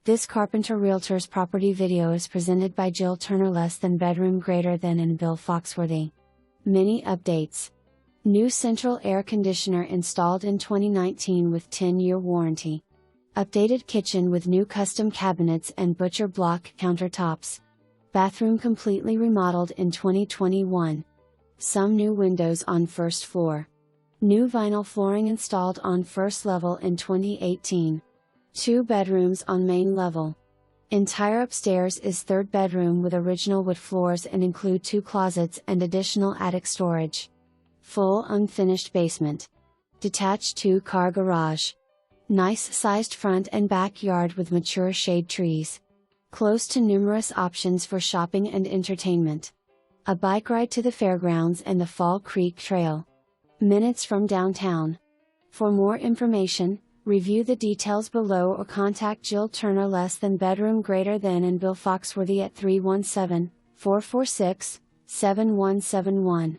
This Carpenter Realtors property video is presented by Jill Turner. Less than bedroom greater than in Bill Foxworthy. Many updates. New central air conditioner installed in 2019 with 10-year warranty. Updated kitchen with new custom cabinets and butcher block countertops. Bathroom completely remodeled in 2021. Some new windows on first floor. New vinyl flooring installed on first level in 2018. 2 bedrooms on main level. Entire upstairs is third bedroom with original wood floors and include 2 closets and additional attic storage. Full unfinished basement. Detached 2-car garage. Nice sized front and backyard with mature shade trees. Close to numerous options for shopping and entertainment. A bike ride to the fairgrounds and the Fall Creek Trail. Minutes from downtown. For more information, review the details below or contact Jill Turner. Less than bedroom greater than and Bill Foxworthy at 317-446-7171.